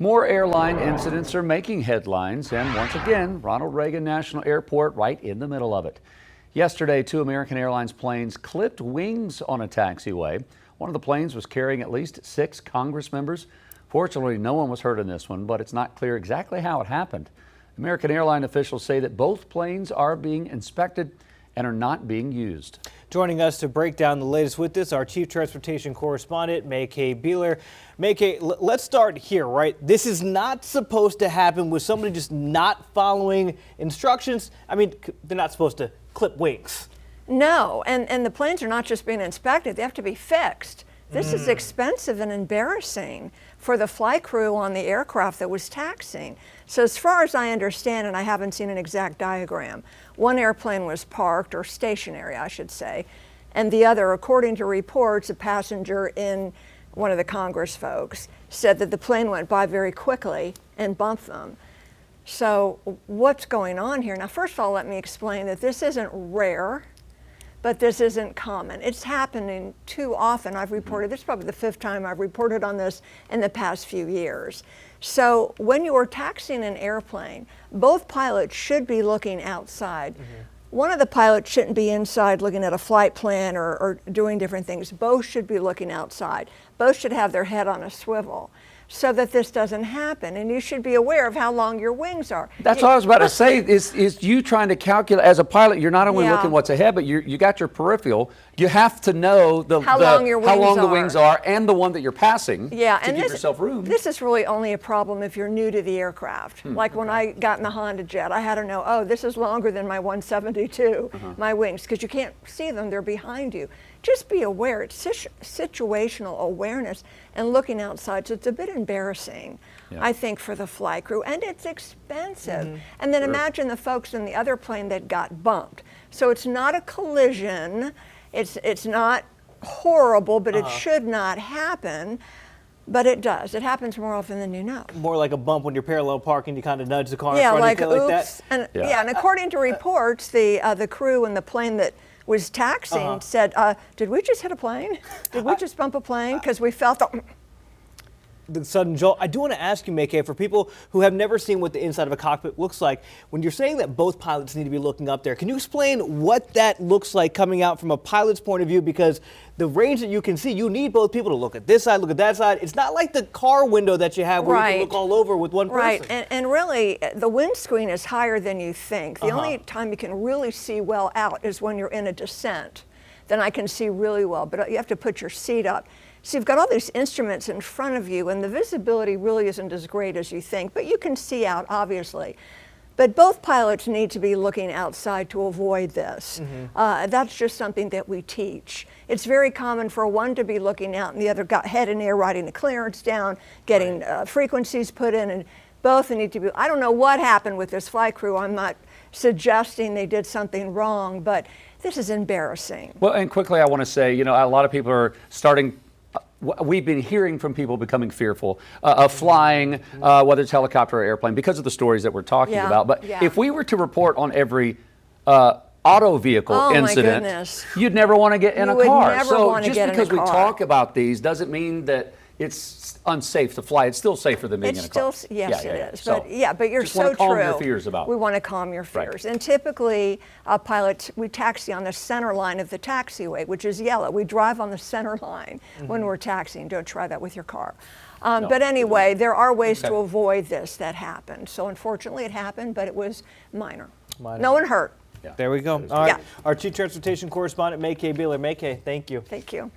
More airline incidents are making headlines, and once again, Reagan National Airport right in the middle of it. Yesterday, two American Airlines planes clipped wings on a taxiway. One of the planes was carrying at least 6 Congress members. Fortunately, no one was hurt in this one, but it's not clear exactly how it happened. American airline officials say that both planes are being inspected and are not being used. Joining us to break down the latest with this, our Chief Transportation Correspondent, May-Kay Beeler. May-Kay, let's start here, right? This is not supposed to happen with somebody just not following instructions. I mean, they're not supposed to clip wings. No, and the planes are not just being inspected, they have to be fixed. This is expensive and embarrassing for the flight crew on the aircraft that was taxiing. So as far as I understand, and I haven't seen an exact diagram, one airplane was parked, or stationary I should say, and the other, according to reports, a passenger in one of the Congress folks said that the plane went by very quickly and bumped them. So what's going on here? Now, first of all, let me explain that this isn't rare, but this isn't common. It's happening too often. I've reported, this is probably the 5th time I've reported on this in the past few years. So when you are taxiing an airplane, both pilots should be looking outside. One of the pilots shouldn't be inside looking at a flight plan or doing different things. Both should be looking outside. Both should have their head on a swivel so that this doesn't happen. And you should be aware of how long your wings are. That's what I was about to say, is you trying to calculate, as a pilot, you're not only looking what's ahead, but you got your peripheral. You have to know how long the wings are and the one that you're passing to give yourself room. This is really only a problem if you're new to the aircraft. Like when I got in the Honda Jet, I had to know, oh, this is longer than my 172, my wings, because you can't see them, they're behind you. Just be aware, it's situational awareness and looking outside. So it's a bit embarrassing, I think, for the flight crew, and it's expensive. And then imagine the folks in the other plane that got bumped. So it's not a collision, it's not horrible, but it should not happen. But it does. It happens more often than you know. More like a bump when you're parallel parking, you kind of nudge the car in front like, of you, like that. And, and according to reports, the crew and the plane that was taxiing said, did we just hit a plane? Did we just bump a plane? Because we felt the sudden jolt. I do want to ask you, May-Kay, for people who have never seen what the inside of a cockpit looks like, when you're saying that both pilots need to be looking up there, can you explain what that looks like coming out from a pilot's point of view? Because the range that you can see, you need both people to look at this side, look at that side. It's not like the car window that you have where you can look all over with one person. And really, the windscreen is higher than you think. The only time you can really see well out is when you're in a descent. Then I can see really well, but you have to put your seat up. So you've got all these instruments in front of you, and the visibility really isn't as great as you think, but you can see out, obviously. But both pilots need to be looking outside to avoid this. That's just something that we teach. It's very common for one to be looking out and the other got head in air, writing the clearance down, getting frequencies put in, and both need to be. I don't know what happened with this flight crew. I'm not suggesting they did something wrong, but this is embarrassing. Well, and quickly I want to say, you know, a lot of people are starting. We've been hearing from people becoming fearful of flying, whether it's helicopter or airplane, because of the stories that we're talking about. But if we were to report on every auto vehicle incident, you'd never want to get in a car. So just because we talk about these doesn't mean that it's unsafe to fly. It's still safer than being in a car. Yes, it is. But you're so true. Calm your fears about. We want to calm your fears. And typically, pilots, we taxi on the center line of the taxiway, which is yellow. We drive on the center line when we're taxiing. Don't try that with your car. But anyway, there are ways to avoid this that happened. So unfortunately, it happened, but it was minor. No one hurt. There we go. All right. Our Chief Transportation Correspondent, May-Kay Beeler. May-Kay, thank you. Thank you.